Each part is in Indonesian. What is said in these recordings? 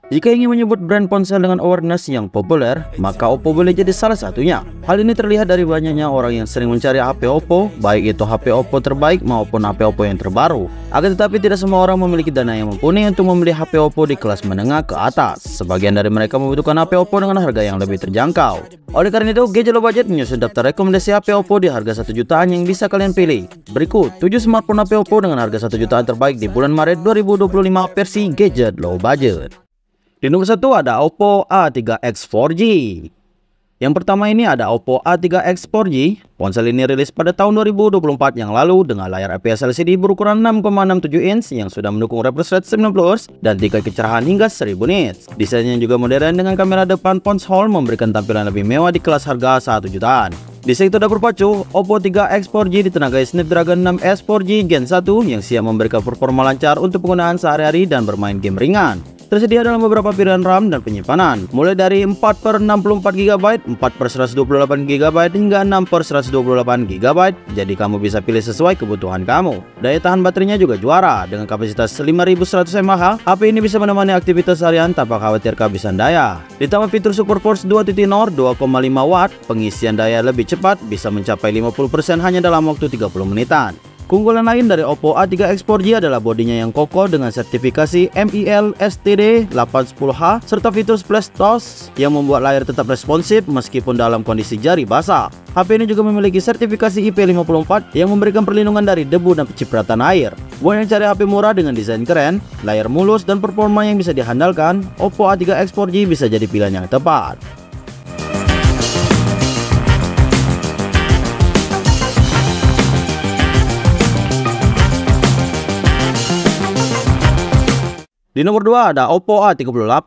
Jika ingin menyebut brand ponsel dengan awareness yang populer, maka Oppo boleh jadi salah satunya. Hal ini terlihat dari banyaknya orang yang sering mencari HP Oppo, baik itu HP Oppo terbaik maupun HP Oppo yang terbaru. Akan tetapi tidak semua orang memiliki dana yang mumpuni untuk membeli HP Oppo di kelas menengah ke atas. Sebagian dari mereka membutuhkan HP Oppo dengan harga yang lebih terjangkau. Oleh karena itu, Gadget Low Budget menyusun daftar rekomendasi HP Oppo di harga 1 jutaan yang bisa kalian pilih. Berikut 7 smartphone HP Oppo dengan harga 1 jutaan terbaik di bulan Maret 2025 versi Gadget Low Budget. Di nomor 1 ada Oppo A3X 4G. Yang pertama ini ada Oppo A3X 4G. Ponsel ini rilis pada tahun 2024 yang lalu dengan layar IPS LCD berukuran 6,67 inch yang sudah mendukung refresh rate 90Hz dan tingkat kecerahan hingga 1000 nits. Desainnya juga modern dengan kamera depan ponsel memberikan tampilan lebih mewah di kelas harga 1 jutaan. Di sektor dapur pacu, Oppo 3X 4G ditenagai Snapdragon 6S 4G Gen 1 yang siap memberikan performa lancar untuk penggunaan sehari-hari dan bermain game ringan. Tersedia dalam beberapa pilihan RAM dan penyimpanan, mulai dari 4/64GB, 4/128GB, hingga 6/128GB, jadi kamu bisa pilih sesuai kebutuhan kamu. Daya tahan baterainya juga juara, dengan kapasitas 5100 mAh, HP ini bisa menemani aktivitas harian tanpa khawatir kehabisan daya. Ditambah fitur Super Force 2.0 2,5 watt, pengisian daya lebih cepat, bisa mencapai 50% hanya dalam waktu 30 menitan. Keunggulan lain dari Oppo A3X 4G adalah bodinya yang kokoh dengan sertifikasi MIL STD 810H serta fitur Splash TOS yang membuat layar tetap responsif meskipun dalam kondisi jari basah. HP ini juga memiliki sertifikasi IP54 yang memberikan perlindungan dari debu dan cipratan air. Buat yang cari HP murah dengan desain keren, layar mulus dan performa yang bisa diandalkan, Oppo A3X 4G bisa jadi pilihan yang tepat. Di nomor 2 ada Oppo A38.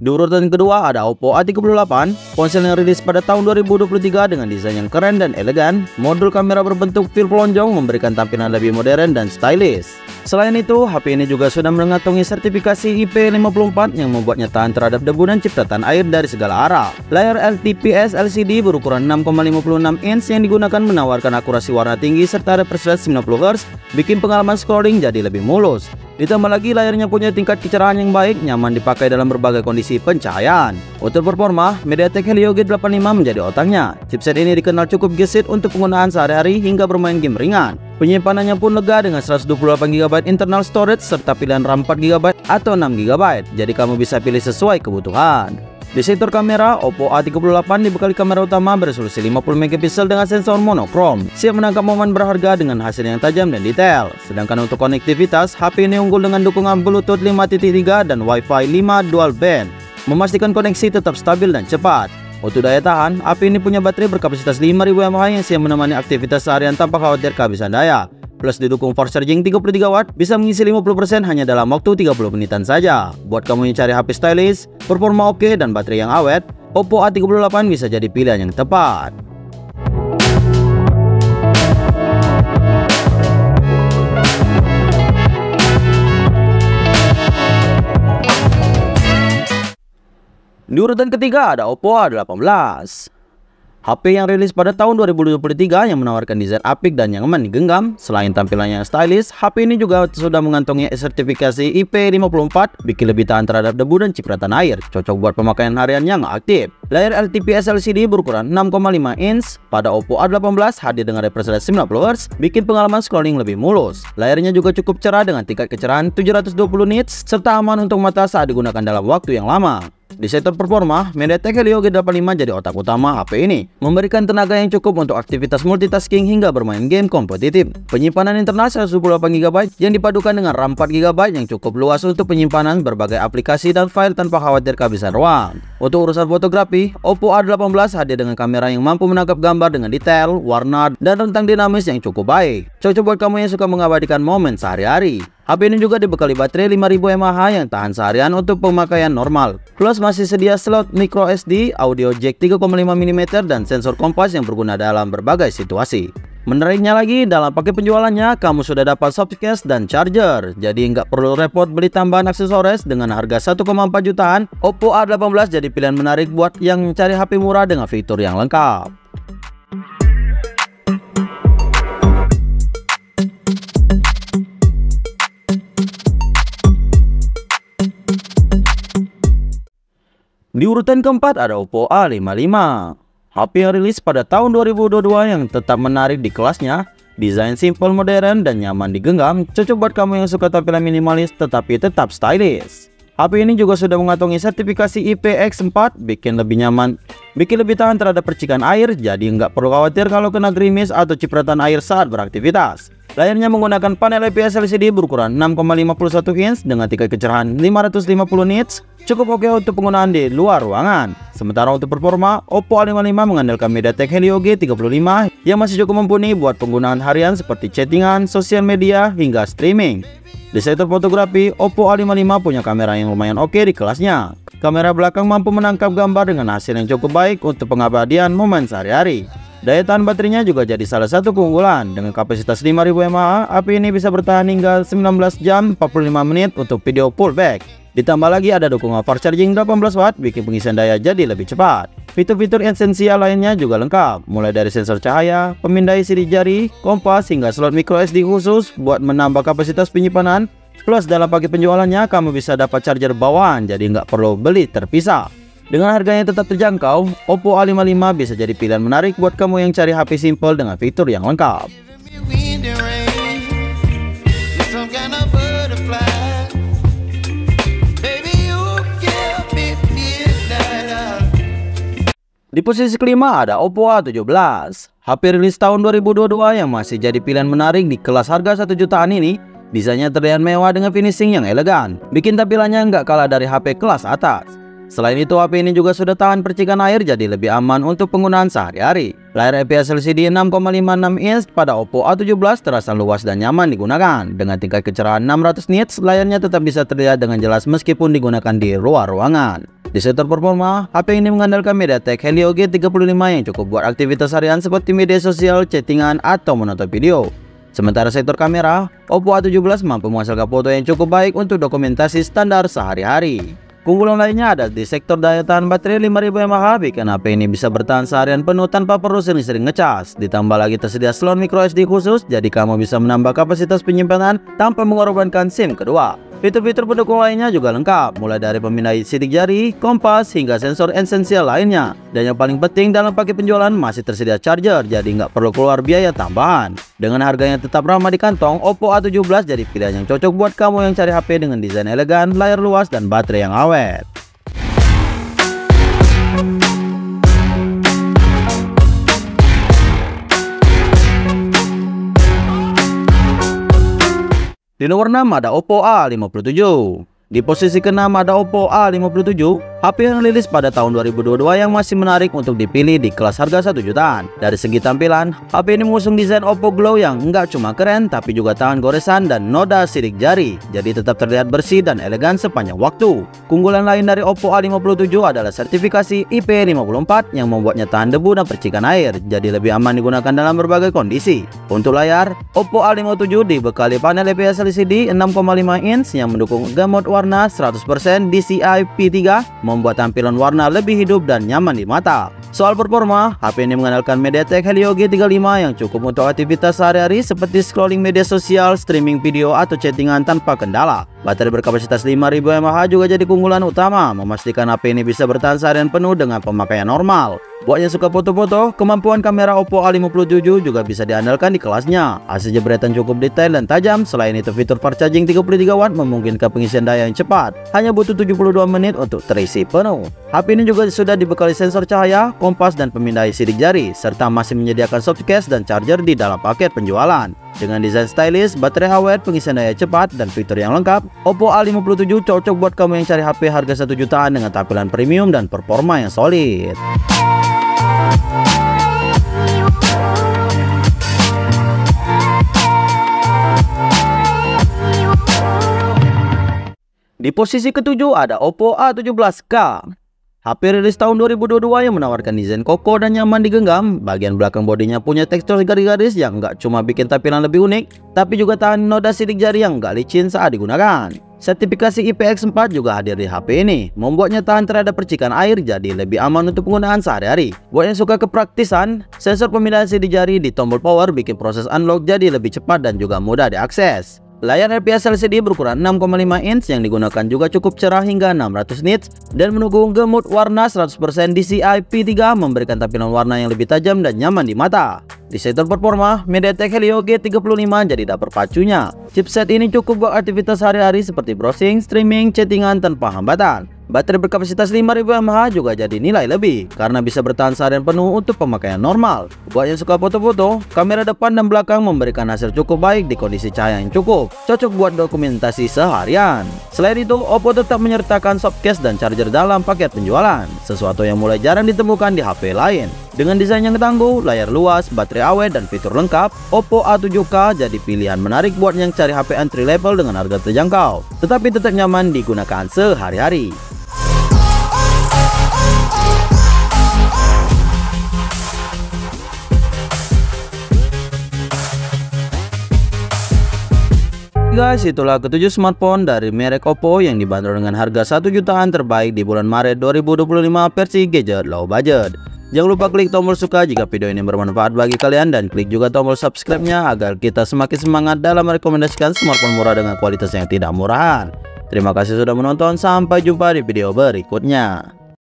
Di urutan kedua ada Oppo A38, ponsel yang rilis pada tahun 2023 dengan desain yang keren dan elegan. Modul kamera berbentuk fil pelonjong memberikan tampilan lebih modern dan stylish. Selain itu, HP ini juga sudah mengantongi sertifikasi IP54 yang membuatnya tahan terhadap debu dan cipratan air dari segala arah. Layar LTPS LCD berukuran 6,56 inch yang digunakan menawarkan akurasi warna tinggi serta refresh rate 90Hz, bikin pengalaman scrolling jadi lebih mulus. Ditambah lagi layarnya punya tingkat kecerahan yang baik, nyaman dipakai dalam berbagai kondisi pencahayaan. Untuk performa, MediaTek Helio G85 menjadi otaknya. Chipset ini dikenal cukup gesit untuk penggunaan sehari-hari hingga bermain game ringan. Penyimpanannya pun lega dengan 128GB internal storage serta pilihan RAM 4GB atau 6GB, jadi kamu bisa pilih sesuai kebutuhan. Di sektor kamera, Oppo A38 dibekali kamera utama beresolusi 50MP dengan sensor monokrom, siap menangkap momen berharga dengan hasil yang tajam dan detail. Sedangkan untuk konektivitas, HP ini unggul dengan dukungan Bluetooth 5.3 dan Wi-Fi 5 dual band, memastikan koneksi tetap stabil dan cepat. Untuk daya tahan, HP ini punya baterai berkapasitas 5000 mAh yang siap menemani aktivitas seharian tanpa khawatir kehabisan daya. Plus didukung fast charging 33 watt, bisa mengisi 50% hanya dalam waktu 30 menitan saja. Buat kamu yang cari HP stylish, performa oke dan baterai yang awet, Oppo A38 bisa jadi pilihan yang tepat. Di urutan ketiga ada Oppo A18. HP yang rilis pada tahun 2023 yang menawarkan desain apik dan nyaman digenggam. Selain tampilannya yang stylish, HP ini juga sudah mengantongi sertifikasi IP54, bikin lebih tahan terhadap debu dan cipratan air, cocok buat pemakaian harian yang aktif. Layar LTPS LCD berukuran 6,5 inch pada Oppo A18 hadir dengan refresh rate 90Hz, bikin pengalaman scrolling lebih mulus. Layarnya juga cukup cerah dengan tingkat kecerahan 720 nits serta aman untuk mata saat digunakan dalam waktu yang lama. Di sektor performa, MediaTek Helio G85 jadi otak utama HP ini, memberikan tenaga yang cukup untuk aktivitas multitasking hingga bermain game kompetitif. Penyimpanan internal 128GB yang dipadukan dengan RAM 4GB yang cukup luas untuk penyimpanan berbagai aplikasi dan file tanpa khawatir kehabisan ruang. Untuk urusan fotografi, Oppo A18 hadir dengan kamera yang mampu menangkap gambar dengan detail, warna, dan rentang dinamis yang cukup baik. Cocok buat kamu yang suka mengabadikan momen sehari-hari. HP ini juga dibekali baterai 5000 mAh yang tahan seharian untuk pemakaian normal. Plus masih sedia slot micro SD, audio jack 3,5mm, dan sensor kompas yang berguna dalam berbagai situasi. Menariknya lagi, dalam paket penjualannya, kamu sudah dapat soft case dan charger. Jadi nggak perlu repot beli tambahan aksesoris dengan harga 1,4 jutaan. Oppo A18 jadi pilihan menarik buat yang mencari HP murah dengan fitur yang lengkap. Di urutan keempat ada Oppo A55. HP yang rilis pada tahun 2022 yang tetap menarik di kelasnya. Desain simple, modern, dan nyaman digenggam, cocok buat kamu yang suka tampilan minimalis tetapi tetap stylish. HP ini juga sudah mengantongi sertifikasi IPX4, bikin lebih nyaman, bikin lebih tahan terhadap percikan air, jadi nggak perlu khawatir kalau kena gerimis atau cipratan air saat beraktivitas. Layarnya menggunakan panel IPS LCD berukuran 6,51 inch dengan tingkat kecerahan 550 nits, cukup oke untuk penggunaan di luar ruangan. Sementara untuk performa, Oppo A55 mengandalkan MediaTek Helio G35 yang masih cukup mumpuni buat penggunaan harian seperti chattingan, sosial media, hingga streaming. Di sektor fotografi, Oppo A55 punya kamera yang lumayan oke di kelasnya. Kamera belakang mampu menangkap gambar dengan hasil yang cukup baik untuk pengabadian momen sehari-hari. Daya tahan baterainya juga jadi salah satu keunggulan. Dengan kapasitas 5000 mAh, HP ini bisa bertahan hingga 19 jam 45 menit untuk video pullback. Ditambah lagi ada dukungan fast charging 18 watt, bikin pengisian daya jadi lebih cepat. Fitur-fitur esensial lainnya juga lengkap, mulai dari sensor cahaya, pemindai sidik jari, kompas, hingga slot microSD khusus buat menambah kapasitas penyimpanan. Plus dalam paket penjualannya kamu bisa dapat charger bawaan, jadi nggak perlu beli terpisah. Dengan harganya tetap terjangkau, Oppo A55 bisa jadi pilihan menarik buat kamu yang cari HP simple dengan fitur yang lengkap. Di posisi kelima ada Oppo A17. HP rilis tahun 2022 yang masih jadi pilihan menarik di kelas harga 1 jutaan ini. Desainnya terlihat mewah dengan finishing yang elegan, bikin tampilannya nggak kalah dari HP kelas atas. Selain itu, HP ini juga sudah tahan percikan air, jadi lebih aman untuk penggunaan sehari-hari. Layar IPS LCD 6,56 inch pada Oppo A17 terasa luas dan nyaman digunakan. Dengan tingkat kecerahan 600 nits, layarnya tetap bisa terlihat dengan jelas meskipun digunakan di luar ruangan. Di sektor performa, HP ini mengandalkan MediaTek Helio G35 yang cukup buat aktivitas harian seperti media sosial, chattingan, atau menonton video. Sementara sektor kamera, Oppo A17 mampu menghasilkan foto yang cukup baik untuk dokumentasi standar sehari-hari. Keunggulan lainnya ada di sektor daya tahan baterai 5000 mAh, bikin HP ini bisa bertahan seharian penuh tanpa perlu sering-sering ngecas. Ditambah lagi tersedia slot microSD khusus, jadi kamu bisa menambah kapasitas penyimpanan tanpa mengorbankan SIM kedua. Fitur-fitur pendukung lainnya juga lengkap, mulai dari pemindai sidik jari, kompas, hingga sensor esensial lainnya. Dan yang paling penting dalam paket penjualan masih tersedia charger, jadi nggak perlu keluar biaya tambahan. Dengan harganya tetap ramah di kantong, Oppo A17 jadi pilihan yang cocok buat kamu yang cari HP dengan desain elegan, layar luas, dan baterai yang awet. Di nomor 6 ada Oppo A57. Di posisi ke-6 ada Oppo A57, HP yang rilis pada tahun 2022 yang masih menarik untuk dipilih di kelas harga 1 jutaan. Dari segi tampilan, HP ini mengusung desain Oppo Glow yang enggak cuma keren tapi juga tahan goresan dan noda sidik jari, jadi tetap terlihat bersih dan elegan sepanjang waktu. Keunggulan lain dari Oppo A57 adalah sertifikasi IP54 yang membuatnya tahan debu dan percikan air, jadi lebih aman digunakan dalam berbagai kondisi. Untuk layar, Oppo A57 dibekali panel IPS LCD 6,5 inch yang mendukung gamut warna 100% DCI P3, membuat tampilan warna lebih hidup dan nyaman di mata. Soal performa, HP ini mengandalkan MediaTek Helio G35 yang cukup untuk aktivitas sehari-hari seperti scrolling media sosial, streaming video, atau chattingan tanpa kendala. Baterai berkapasitas 5000 mAh juga jadi keunggulan utama, memastikan HP ini bisa bertahan seharian penuh dengan pemakaian normal. Buat yang suka foto-foto, kemampuan kamera Oppo A57 juga bisa diandalkan di kelasnya. Hasil jebretan cukup detail dan tajam. Selain itu, fitur fast charging 33 watt memungkinkan pengisian daya yang cepat. Hanya butuh 72 menit untuk terisi penuh. HP ini juga sudah dibekali sensor cahaya, kompas, dan pemindai sidik jari, serta masih menyediakan soft case dan charger di dalam paket penjualan. Dengan desain stylish, baterai awet, pengisian daya cepat, dan fitur yang lengkap, Oppo A57 cocok buat kamu yang cari HP harga 1 jutaan dengan tampilan premium dan performa yang solid. Di posisi ketujuh ada Oppo A17K. HP rilis tahun 2022 yang menawarkan desain kokoh dan nyaman digenggam. Bagian belakang bodinya punya tekstur garis-garis yang nggak cuma bikin tampilan lebih unik, tapi juga tahan noda sidik jari yang nggak licin saat digunakan. Sertifikasi IPX4 juga hadir di HP ini, membuatnya tahan terhadap percikan air, jadi lebih aman untuk penggunaan sehari-hari. Buat yang suka kepraktisan, sensor pemindaian sidik jari di tombol power bikin proses unlock jadi lebih cepat dan juga mudah diakses. Layar IPS LCD berukuran 6,5 inch yang digunakan juga cukup cerah hingga 600 nits dan mendukung gemut warna 100% DCI P3 memberikan tampilan warna yang lebih tajam dan nyaman di mata. Di sektor performa, MediaTek Helio G35 jadi dapur pacunya. Chipset ini cukup buat aktivitas sehari-hari seperti browsing, streaming, chattingan tanpa hambatan. Baterai berkapasitas 5000 mAh juga jadi nilai lebih karena bisa bertahan seharian penuh untuk pemakaian normal. Buat yang suka foto-foto, kamera depan dan belakang memberikan hasil cukup baik di kondisi cahaya yang cukup, cocok buat dokumentasi seharian. Selain itu, Oppo tetap menyertakan softcase dan charger dalam paket penjualan, sesuatu yang mulai jarang ditemukan di HP lain. Dengan desain yang tangguh, layar luas, baterai awet, dan fitur lengkap, Oppo A7K jadi pilihan menarik buat yang cari HP entry level dengan harga terjangkau, tetapi tetap nyaman digunakan sehari-hari. Guys, itulah ketujuh smartphone dari merek Oppo yang dibanderol dengan harga 1 jutaan terbaik di bulan Maret 2025 versi gadget low budget. Jangan lupa klik tombol suka jika video ini bermanfaat bagi kalian dan klik juga tombol subscribe-nya agar kita semakin semangat dalam merekomendasikan smartphone murah dengan kualitas yang tidak murahan. Terima kasih sudah menonton, sampai jumpa di video berikutnya.